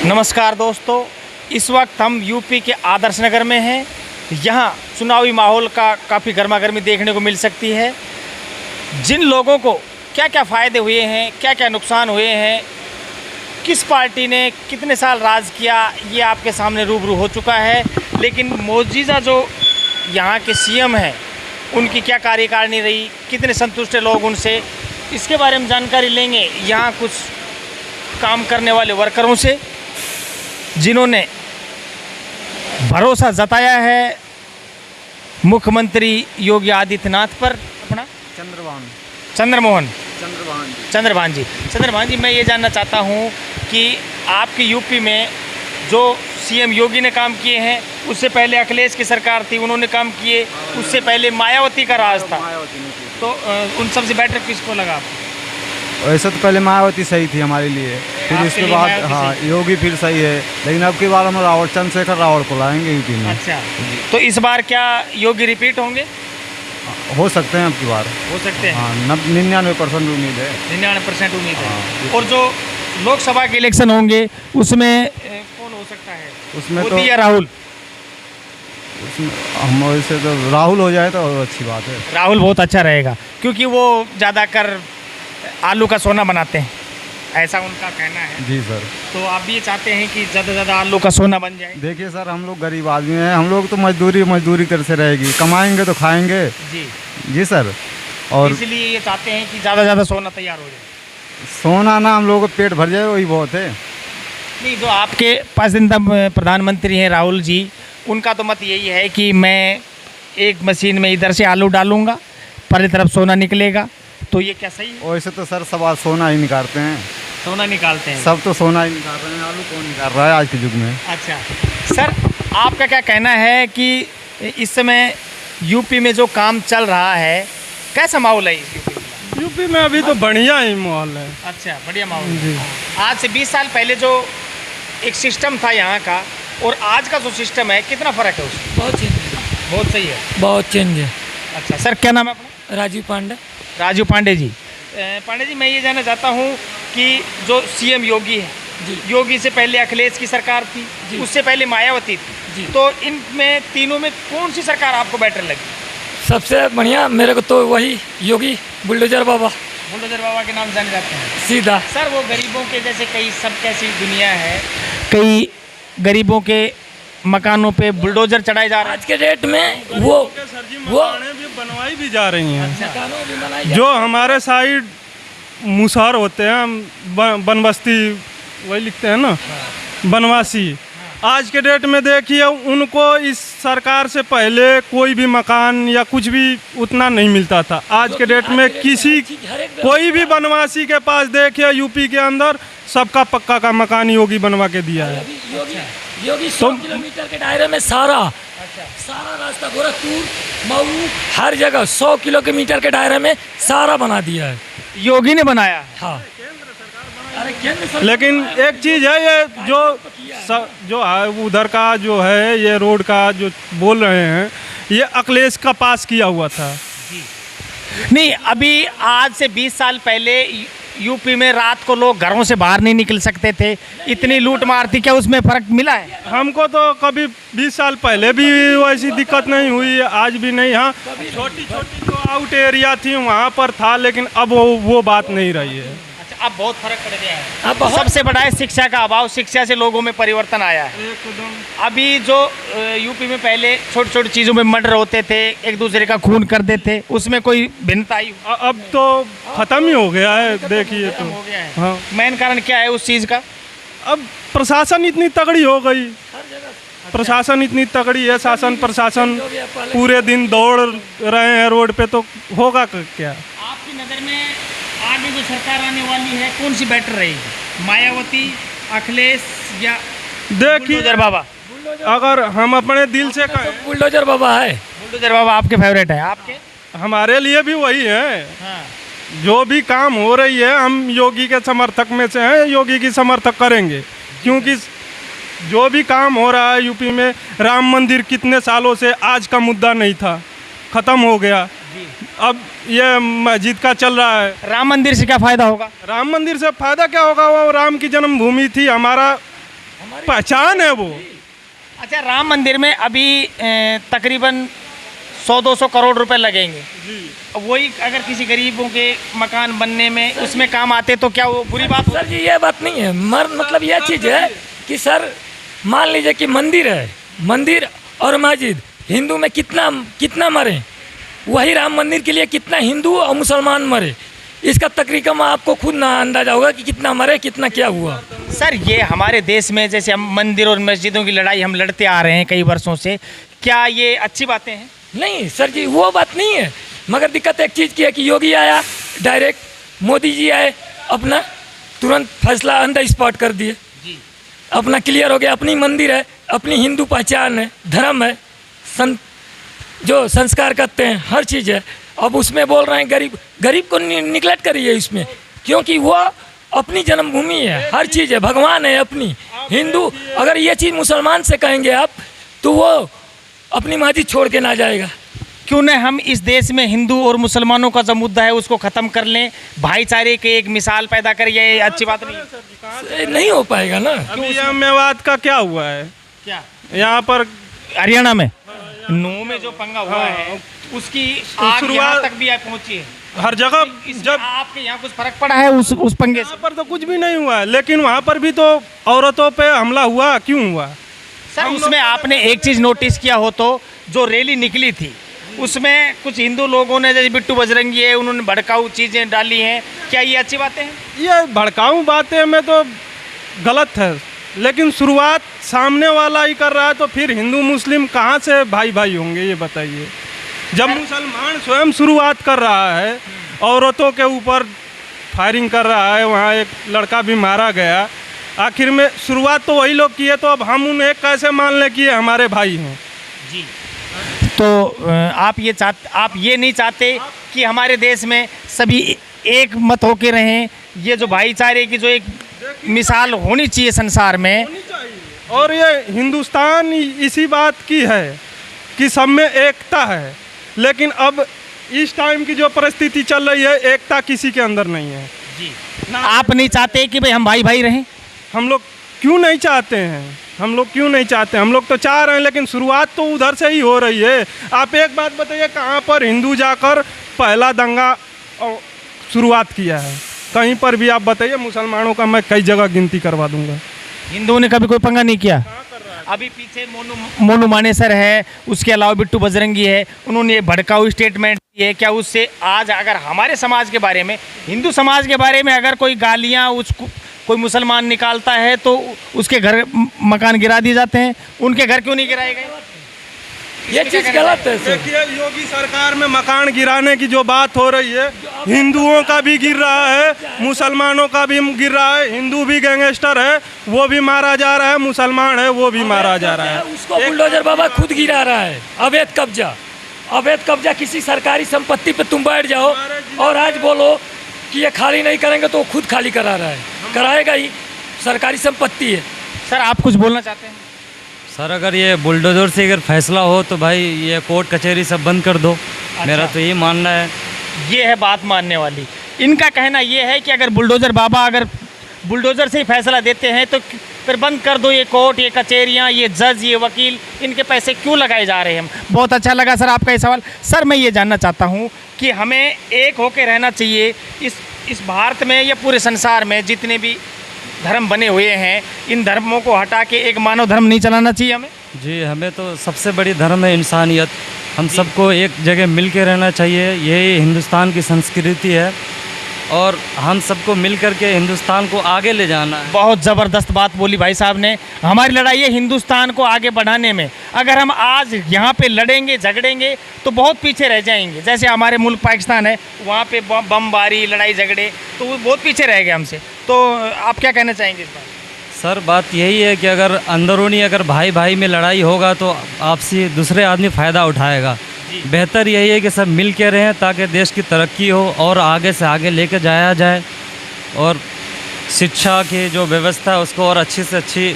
नमस्कार दोस्तों, इस वक्त हम यूपी के आदर्श नगर में हैं। यहाँ चुनावी माहौल का काफ़ी गर्मा गर्मी देखने को मिल सकती है। जिन लोगों को क्या क्या फ़ायदे हुए हैं, क्या क्या नुकसान हुए हैं, किस पार्टी ने कितने साल राज किया, ये आपके सामने रूबरू हो चुका है। लेकिन मौजूदा जो यहाँ के सीएम हैं, उनकी क्या कार्यकारिणी रही, कितने संतुष्ट लोग उनसे, इसके बारे में जानकारी लेंगे यहाँ कुछ काम करने वाले वर्करों से, जिन्होंने भरोसा जताया है मुख्यमंत्री योगी आदित्यनाथ पर। अपना चंद्रभान जी, मैं ये जानना चाहता हूँ कि आपकी यूपी में जो सीएम योगी ने काम किए हैं, उससे पहले अखिलेश की सरकार थी, उन्होंने काम किए, उससे पहले मायावती का राज था, तो उन सबसे बेटर किसको लगा आपको? वैसे तो पहले मायावती सही थी हमारे लिए, फिर इसके बाद हाँ योगी फिर सही है, लेकिन अब की बार हम चंद्रशेखर रावत को लाएंगे यूपी में। अच्छा, तो इस बार क्या योगी रिपीट होंगे? हो सकते हैं, अब की बार हो सकते हैं। हाँ, 99% उम्मीद है। 99% उम्मीद है। और जो लोकसभा के इलेक्शन होंगे उसमें कौन हो सकता है? उसमें तो मोदी या राहुल? हम वैसे तो राहुल हो जाए तो अच्छी बात है। राहुल बहुत अच्छा रहेगा, क्योंकि वो ज़्यादातर आलू का सोना बनाते हैं, ऐसा उनका कहना है। जी सर। तो आप भी ये चाहते हैं कि ज़्यादा से ज़्यादा आलू का सोना बन जाए? देखिए सर, हम लोग गरीब आदमी हैं, हम लोग तो मजदूरी करते रहेगी, कमाएंगे तो खाएंगे। जी सर। और इसलिए ये चाहते हैं कि ज़्यादा से ज़्यादा सोना तैयार हो जाए। सोना ना हम लोगों को पेट भर जाए, वही बहुत है। नहीं, जो आपके पसंदीदा प्रधानमंत्री हैं राहुल जी, उनका तो मत यही है कि मैं एक मशीन में इधर से आलू डालूंगा, पहली तरफ सोना निकलेगा, तो ये क्या सही है? वैसे तो सर सब आज सोना ही निकालते हैं। सोना निकालते हैं सब तो सोना ही निकाल रहे हैं, आलू कौन निकाल रहा है आज के युग में? अच्छा सर, आपका क्या कहना है कि इस समय यूपी में जो काम चल रहा है, कैसा माहौल है यूपी में? अभी तो बढ़िया ही माहौल है। अच्छा, बढ़िया माहौल है। आज से 20 साल पहले जो एक सिस्टम था यहाँ का और आज का जो सिस्टम है, कितना फ़र्क है उसमें? बहुत चेंज है। बहुत सही है, बहुत चेंज है। अच्छा सर, क्या नाम है अपना? राजीव पांडे। राजू पांडे जी। पांडे जी, मैं ये जानना चाहता हूँ कि जो सीएम योगी है, योगी से पहले अखिलेश की सरकार थी, उससे पहले मायावती थी, तो इनमें तीनों में कौन सी सरकार आपको बेटर लगी? सबसे बढ़िया मेरे को तो वही योगी बुलडोजर बाबा। बुलडोजर बाबा के नाम जाने जाते हैं सीधा। सर, वो गरीबों के जैसे कई सब कैसी दुनिया है, कई गरीबों के मकानों पे बुलडोजर चढ़ाए जा रहे हैं आज के डेट में वो भी बनवाई भी जा रही हैं। मकानों भी बनाई जो हमारे साइड मुसहर होते हैं, बनबस्ती वही लिखते हैं ना, बनवासी, आज के डेट में देखिए उनको इस सरकार से पहले कोई भी मकान या कुछ भी उतना नहीं मिलता था। आज के डेट में कोई भी बनवासी के पास देखिए यूपी के अंदर सबका पक्का का मकान योगी बनवा के दिया है। योगी 100 किलोमीटर के दायरे में सारा रास्ता, गोरखपुर, मऊ, हर जगह 100 किलोमीटर के दायरे में सारा बना दिया है, योगी ने बनाया। हाँ। लेकिन एक चीज़ है, ये जो है उधर का जो है, ये रोड का जो बोल रहे हैं, ये अखिलेश का पास किया हुआ था। नहीं, अभी आज से 20 साल पहले यूपी में रात को लोग घरों से बाहर नहीं निकल सकते थे, इतनी लूट मार थी, क्या उसमें फ़र्क मिला है? हमको तो कभी 20 साल पहले भी वैसी दिक्कत नहीं हुई, आज भी नहीं। हाँ, छोटी छोटी जो आउट एरिया थी वहाँ पर था, लेकिन अब वो बात नहीं रही है। अच्छा, अब बहुत फर्क पड़ गया है। अब सबसे बड़ा है शिक्षा का अभाव, शिक्षा से लोगों में परिवर्तन आया है। अभी जो यूपी में पहले छोटी छोटी चीज़ों में मर्डर होते थे, एक दूसरे का खून कर देते, उसमें कोई भिन्नता आई? अब तो ख़त्म ही हो गया है। देखिए तो हो गया है। हाँ, मेन कारण क्या है उस चीज़ का? अब प्रशासन इतनी तगड़ी हो गई, प्रशासन इतनी तगड़ी है, शासन प्रशासन पूरे दिन दौड़ रहे हैं रोड पे, तो होगा क्या? आपकी नज़र में आगे जो सरकार आने वाली है, कौन सी बेटर रहेगी, मायावती, अखिलेश या देखिए बुलडोजर बाबा? अगर हम अपने दिल से कहें, बुलडोजर बाबा है। बुलडोजर बाबा आपके फेवरेट है? आपके? हमारे लिए भी वही है। हाँ। जो भी काम हो रही है, हम योगी के समर्थक में से हैं, योगी की समर्थक करेंगे, क्योंकि जो भी काम हो रहा है यूपी में, राम मंदिर कितने सालों से आज का मुद्दा नहीं था, ख़त्म हो गया। अब ये मस्जिद का चल रहा है। राम मंदिर से क्या फ़ायदा होगा? राम मंदिर से फ़ायदा क्या होगा? वो राम की जन्मभूमि थी, हमारा पहचान है वो। अच्छा, राम मंदिर में अभी तकरीबन 100-200 करोड़ रुपए लगेंगे। अब वही अगर किसी गरीबों के मकान बनने में उसमें काम आते तो क्या वो बुरी बात सर जी ये बात नहीं है, मतलब यह चीज़ है कि सर मान लीजिए कि मंदिर है, मंदिर और मस्जिद, हिंदू में कितना मरे, वही राम मंदिर के लिए कितना हिंदू और मुसलमान मरे, इसका तकरीबन आपको खुद ना अंदाजा होगा कि कितना मरे, कितना क्या हुआ। सर ये हमारे देश में जैसे हम मंदिर और मस्जिदों की लड़ाई हम लड़ते आ रहे हैं कई वर्षों से, क्या ये अच्छी बातें हैं? नहीं सर जी वो बात नहीं है, मगर दिक्कत एक चीज़ की है कि योगी आया डायरेक्ट, मोदी जी आए अपना तुरंत फैसला ऑन द स्पॉट कर दिए, अपना क्लियर हो गया, अपनी मंदिर है, अपनी हिंदू पहचान है, धर्म है, जो संस्कार करते हैं, हर चीज़ है। अब उसमें बोल रहे हैं गरीब को निगलेक्ट करिए इसमें, क्योंकि वो अपनी जन्मभूमि है, हर चीज़ है, भगवान है अपनी हिंदू। अगर ये चीज़ मुसलमान से कहेंगे आप तो वो अपनी मस्जिद छोड़ के ना जाएगा। क्यों न हम इस देश में हिंदू और मुसलमानों का जो मुद्दा है उसको ख़त्म कर लें, भाईचारे के एक मिसाल पैदा करें, ये अच्छी बात नहीं है? नहीं हो पाएगा ना। अभी यह मेवात का क्या हुआ है, क्या यहाँ पर हरियाणा में नू में जो पंगा हुआ है उसकी आग यहाँ तक भी पहुंची है, हर जगह। जब आपके यहाँ कुछ फर्क पड़ा है उस पंगे से? यहाँ पर तो कुछ भी नहीं हुआ है, लेकिन वहाँ पर भी तो औरतों पे हमला हुआ, क्यों हुआ? सर उसमें आपने एक चीज़ नोटिस किया हो तो जो रैली निकली थी उसमें कुछ हिंदू लोगों ने, जैसे बिट्टू बजरंगी है, उन्होंने भड़काऊ चीज़ें डाली हैं, क्या ये अच्छी बातें हैं? ये भड़काऊ बातें में तो गलत है, लेकिन शुरुआत सामने वाला ही कर रहा है, तो फिर हिंदू मुस्लिम कहाँ से भाई भाई होंगे ये बताइए। जब मुसलमान स्वयं शुरुआत कर रहा है, औरतों के ऊपर फायरिंग कर रहा है, वहाँ एक लड़का भी मारा गया, आखिर में शुरुआत तो वही लोग की है, तो अब हम उन्हें कैसे मान लें कि ये हमारे भाई हैं? जी, तो आप ये नहीं चाहते कि हमारे देश में सभी एक मत होके रहें, ये जो भाईचारे की जो एक मिसाल होनी चाहिए संसार में? और ये हिंदुस्तान इसी बात की है कि सब में एकता है, लेकिन अब इस टाइम की जो परिस्थिति चल रही है, एकता किसी के अंदर नहीं है। जी, आप नहीं चाहते कि भाई हम भाई भाई रहें? हम लोग क्यों नहीं चाहते हैं, हम लोग क्यों नहीं चाहते, हम लोग तो चाह रहे हैं, लेकिन शुरुआत तो उधर से ही हो रही है। आप एक बात बताइए, कहाँ पर हिंदू जाकर पहला दंगा शुरुआत किया है? कहीं पर भी आप बताइए। मुसलमानों का मैं कई जगह गिनती करवा दूंगा। हिंदुओं ने कभी कोई पंगा नहीं किया? अभी पीछे मोनू मानेसर है, उसके अलावा बिट्टू बजरंगी है, उन्होंने भड़काऊ स्टेटमेंट दिए। क्या उससे आज अगर हमारे समाज के बारे में, हिंदू समाज के बारे में अगर कोई गालियाँ उसको कोई मुसलमान निकालता है तो उसके घर मकान गिरा दिए जाते हैं, उनके घर क्यों नहीं गिराए गए? ये चीज़ गलत है सर। देखिए योगी सरकार में मकान गिराने की जो बात हो रही है, हिंदुओं का भी गिर रहा है, मुसलमानों का भी गिर रहा है। हिंदू भी गैंगस्टर है, वो भी मारा जा रहा है, मुसलमान है वो भी मारा जा रहा है। उसको बुलडोजर बाबा खुद गिरा रहा है। अवैध कब्जा किसी सरकारी संपत्ति पे तुम बैठ जाओ और आज बोलो कि ये खाली नहीं करेंगे तो वो खुद खाली करा रहा है, कराएगा ही, सरकारी संपत्ति है। सर आप कुछ बोलना चाहते हैं? सर अगर ये बुलडोजर से अगर फैसला हो तो भाई ये कोर्ट कचहरी सब बंद कर दो। मेरा तो ये मानना है। ये है बात मानने वाली। इनका कहना ये है कि अगर बुलडोजर बाबा अगर बुलडोजर से ही फैसला देते हैं तो फिर बंद कर दो ये कोर्ट, ये कचहरियाँ, ये जज, ये वकील, इनके पैसे क्यों लगाए जा रहे हैं? बहुत अच्छा लगा सर आपका ये सवाल। सर मैं ये जानना चाहता हूँ कि हमें एक होकर रहना चाहिए इस भारत में या पूरे संसार में जितने भी धर्म बने हुए हैं, इन धर्मों को हटा के एक मानव धर्म नहीं चलाना चाहिए हमें? जी, हमें तो सबसे बड़ी धर्म है इंसानियत। हम सबको एक जगह मिल के रहना चाहिए, यही हिंदुस्तान की संस्कृति है और हम सबको मिल कर के हिंदुस्तान को आगे ले जाना है। बहुत ज़बरदस्त बात बोली भाई साहब ने। हमारी लड़ाई है हिंदुस्तान को आगे बढ़ाने में। अगर हम आज यहाँ पे लड़ेंगे झगड़ेंगे तो बहुत पीछे रह जाएंगे। जैसे हमारे मुल्क पाकिस्तान है, वहाँ पे बमबारी, लड़ाई झगड़े, तो वो बहुत पीछे रह गए हमसे। तो आप क्या कहना चाहेंगे इस बार? सर बात यही है कि अगर अंदरूनी अगर भाई भाई में लड़ाई होगा तो आपसी दूसरे आदमी फ़ायदा उठाएगा। बेहतर यही है कि सब मिल के रहें ताकि देश की तरक्की हो और आगे से आगे लेके जाया जाए और शिक्षा की जो व्यवस्था है उसको और अच्छी से अच्छी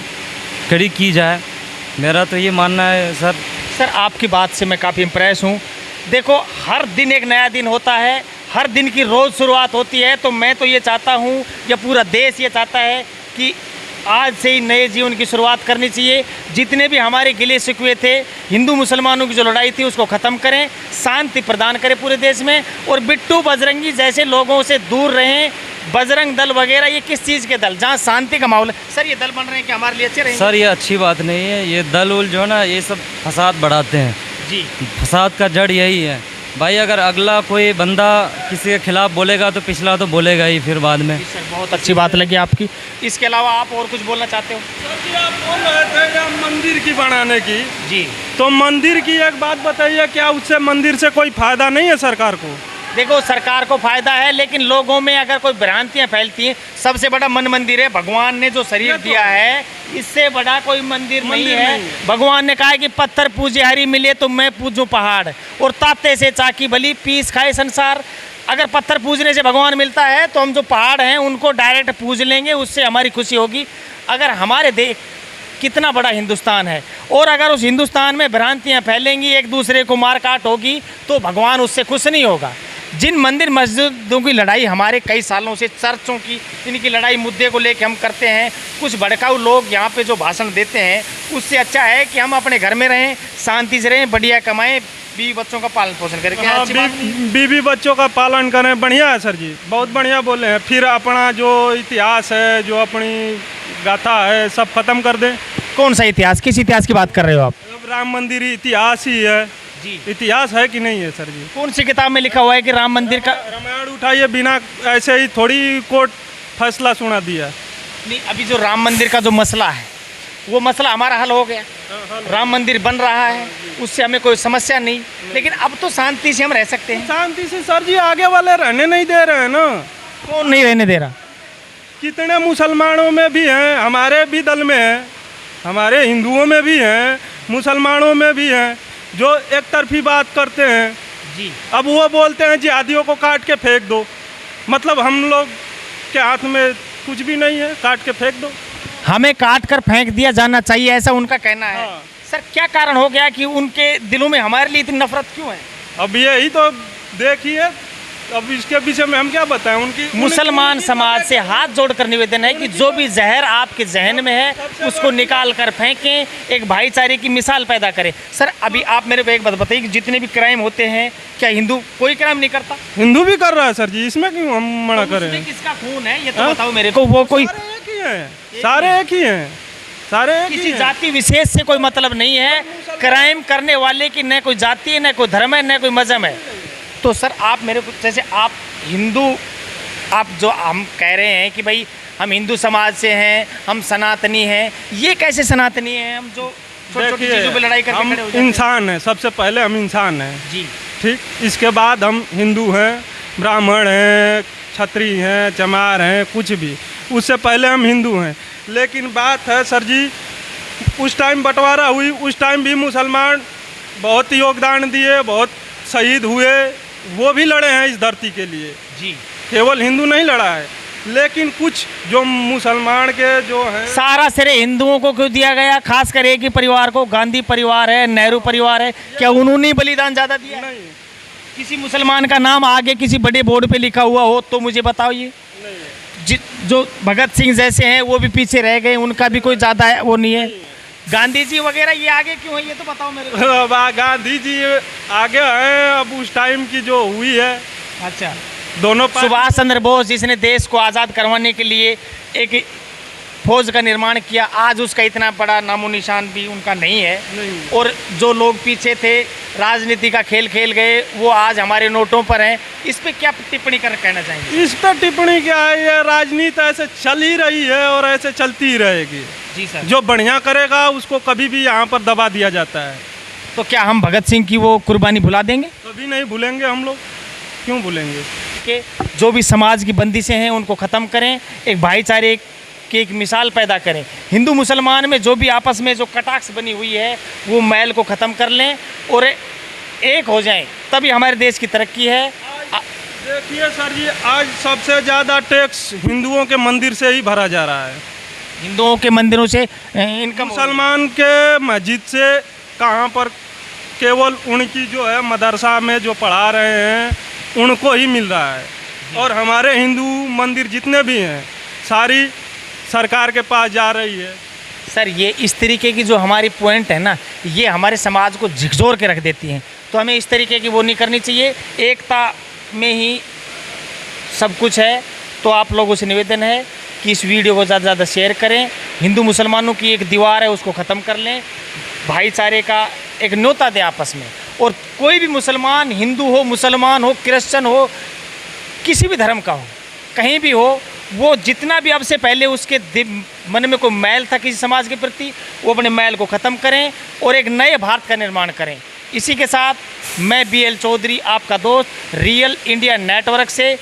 कड़ी की जाए। मेरा तो ये मानना है सर। सर आपकी बात से मैं काफ़ी इम्प्रेस हूँ। देखो हर दिन एक नया दिन होता है, हर दिन की रोज़ शुरुआत होती है। तो मैं तो ये चाहता हूँ या पूरा देश ये चाहता है कि आज से ही नए जीवन की शुरुआत करनी चाहिए। जितने भी हमारे गिले शिकवे थे, हिंदू मुसलमानों की जो लड़ाई थी, उसको ख़त्म करें, शांति प्रदान करें पूरे देश में, और बिट्टू बजरंगी जैसे लोगों से दूर रहें। बजरंग दल वगैरह ये किस चीज़ के दल, जहाँ शांति का माहौल है। सर ये दल बन रहे हैं कि हमारे लिए अच्छे रहेंगे? सर ये अच्छी बात नहीं है, ये दल उल जो है ना ये सब फसाद बढ़ाते हैं जी। फसाद का जड़ यही है भाई। अगर अगला कोई बंदा किसी के खिलाफ बोलेगा तो पिछला तो बोलेगा ही फिर बाद में। सर बहुत अच्छी बात लगी आपकी। इसके अलावा आप और कुछ बोलना चाहते हो? सर जी आप बोल रहे थे या मंदिर की बनाने की, जी। तो मंदिर की एक बात बताइए, क्या उससे मंदिर से कोई फायदा नहीं है सरकार को? देखो सरकार को फायदा है, लेकिन लोगों में अगर कोई भ्रांतियां फैलती हैं, सबसे बड़ा मन मंदिर है। भगवान ने जो शरीर दिया है, इससे बड़ा कोई मंदिर नहीं है। भगवान ने कहा है कि पत्थर पूजे हरी मिले तो मैं पूजूं पहाड़, और ताते से चाकी भली पीस खाए संसार। अगर पत्थर पूजने से भगवान मिलता है तो हम जो पहाड़ हैं उनको डायरेक्ट पूज लेंगे, उससे हमारी खुशी होगी। अगर हमारे देश कितना बड़ा हिंदुस्तान है, और अगर उस हिंदुस्तान में भ्रांतियाँ फैलेंगी, एक दूसरे को मार काट होगी, तो भगवान उससे खुश नहीं होगा। जिन मंदिर मस्जिदों की लड़ाई हमारे कई सालों से, चर्चों की, इनकी लड़ाई मुद्दे को लेकर हम करते हैं, कुछ भड़काऊ लोग यहाँ पे जो भाषण देते हैं, उससे अच्छा है कि हम अपने घर में रहें, शांति से रहें, बढ़िया कमाएं, बीवी बच्चों का पालन पोषण करें। क्या अच्छी बात नहीं? बीवी बच्चों का पालन करें, बढ़िया है सर जी, बहुत बढ़िया बोले हैं। फिर अपना जो इतिहास है, जो अपनी गाथा है, सब खत्म कर दें। कौन सा इतिहास, किस इतिहास की बात कर रहे हो आप? अब राम मंदिर इतिहास ही है जी। इतिहास है कि नहीं है सर जी? कौन सी किताब में लिखा हुआ है कि राम मंदिर का? रामायण उठाइए, बिना ऐसे ही थोड़ी कोर्ट फैसला सुना दिया। नहीं, अभी जो राम मंदिर का जो मसला है, वो मसला हमारा हल हो गया। राम मंदिर बन रहा है, उससे हमें कोई समस्या नहीं, लेकिन अब तो शांति से हम रह सकते हैं। शांति से सर जी, आगे वाले रहने नहीं दे रहे हैं ना। कौन नहीं रहने दे रहा? कितने मुसलमानों में भी हैं, हमारे भी दल में हैं, हमारे हिंदुओं में भी हैं, मुसलमानों में भी हैं, जो एक तरफी बात करते हैं जी। अब वो बोलते हैं जिहादियों को काट के फेंक दो, मतलब हम लोग के हाथ में कुछ भी नहीं है, काट के फेंक दो। हमें काट कर फेंक दिया जाना चाहिए, ऐसा उनका कहना है। हाँ। सर क्या कारण हो गया कि उनके दिलों में हमारे लिए इतनी नफरत क्यों है? अब यही तो देखिए, अब इसके विषय में हम क्या बताएं। उनकी मुसलमान समाज से हाथ जोड़कर निवेदन है कि जो भी जहर आपके जहन में है, उसको निकाल कर फेंकें, एक भाईचारे की मिसाल पैदा करें। सर अभी आप मेरे को एक बात बताइए कि जितने भी क्राइम होते हैं, क्या हिंदू कोई क्राइम नहीं करता? हिंदू भी कर रहा है सर जी, इसमें क्यों हम मना तो करें? उसमें किसका खून है ये तो हाँ? बताओ मेरे को। वो कोई सारे एक ही हैं, सारे एक ही हैं, सारे एक ही किसी हैं। जाति विशेष से कोई मतलब नहीं है। क्राइम करने वाले की न कोई जाति है, न कोई धर्म है, न कोई मजहब है। तो सर आप मेरे को, जैसे आप हिंदू, आप जो हम कह रहे हैं कि भाई हम हिंदू समाज से हैं, हम सनातनी हैं, ये कैसे सनातनी हैं? हम जो छोटी-छोटी चीज़ों पे लड़ाई करके हम खड़े हो जाते हैं। इंसान हैं, सबसे पहले हम इंसान हैं जी। ठीक, इसके बाद हम हिंदू हैं, ब्राह्मण हैं, क्षत्रिय हैं, चमार हैं, कुछ भी, उससे पहले हम हिंदू हैं। लेकिन बात है सर जी, उस टाइम बंटवारा हुई, उस टाइम भी मुसलमान बहुत योगदान दिए, बहुत शहीद हुए, वो भी लड़े हैं इस धरती के लिए जी। केवल हिंदू नहीं लड़ा है। लेकिन कुछ जो मुसलमान के जो हैं, सारा श्रेय हिंदुओं को क्यों दिया गया? खास कर एक ही परिवार को, गांधी परिवार है, नेहरू परिवार है, क्या उन्होंने बलिदान ज़्यादा दिया है? नहीं किसी मुसलमान का नाम आगे किसी बड़े बोर्ड पे लिखा हुआ हो तो मुझे बताओ। ये जो भगत सिंह जैसे हैं वो भी पीछे रह गए, उनका भी कोई ज़्यादा वो नहीं है। गांधी जी वगैरह ये आगे क्यों है, ये तो बताओ मेरे को। अब गांधी जी आगे हैं, अब उस टाइम की जो हुई है, अच्छा, दोनों सुभाष चंद्र बोस जिसने देश को आज़ाद करवाने के लिए एक फौज का निर्माण किया, आज उसका इतना बड़ा नामो निशान भी उनका नहीं है। नहीं। और जो लोग पीछे थे, राजनीति का खेल खेल गए, वो आज हमारे नोटों पर हैं। इस पे क्या टिप्पणी कहना चाहेंगे? इस पर टिप्पणी क्या है, ये राजनीति ऐसे चल ही रही है और ऐसे चलती ही रहेगी। जी सर। जो बढ़िया करेगा उसको कभी भी यहाँ पर दबा दिया जाता है। तो क्या हम भगत सिंह की वो कुर्बानी भुला देंगे? कभी नहीं भूलेंगे हम लोग, क्यों भूलेंगे? कि जो भी समाज की बंदिशें हैं उनको ख़त्म करें, एक भाईचारे की एक मिसाल पैदा करें। हिंदू मुसलमान में जो भी आपस में जो कटाक्ष बनी हुई है, वो मैल को ख़त्म कर लें और एक हो जाएं, तभी हमारे देश की तरक्की है। देखिए सर जी, आज सबसे ज़्यादा टैक्स हिंदुओं के मंदिर से ही भरा जा रहा है। हिंदुओं के मंदिरों से इनकम, मुसलमान के मस्जिद से कहाँ पर, केवल उनकी जो है मदरसा में जो पढ़ा रहे हैं उनको ही मिल रहा है। और हमारे हिंदू मंदिर जितने भी हैं, सारी सरकार के पास जा रही है। सर ये इस तरीके की जो हमारी पॉइंट है ना, ये हमारे समाज को झिकझोर के रख देती हैं, तो हमें इस तरीके की वो नहीं करनी चाहिए। एकता में ही सब कुछ है। तो आप लोगों से निवेदन है कि इस वीडियो को ज़्यादा से ज़्यादा शेयर करें। हिंदू मुसलमानों की एक दीवार है, उसको ख़त्म कर लें। भाईचारे का एक न्योता दें आपस में। और कोई भी मुसलमान, हिंदू हो, मुसलमान हो, क्रिश्चियन हो, किसी भी धर्म का हो, कहीं भी हो, वो जितना भी अब से पहले उसके मन में कोई मैल था किसी समाज के प्रति, वो अपने मैल को ख़त्म करें और एक नए भारत का निर्माण करें। इसी के साथ मैं BL चौधरी, आपका दोस्त, रियल इंडिया नेटवर्क से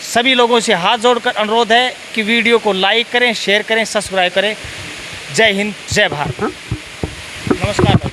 सभी लोगों से हाथ जोड़कर अनुरोध है कि वीडियो को लाइक करें, शेयर करें, सब्सक्राइब करें। जय हिंद, जय भारत। नमस्कार भाई।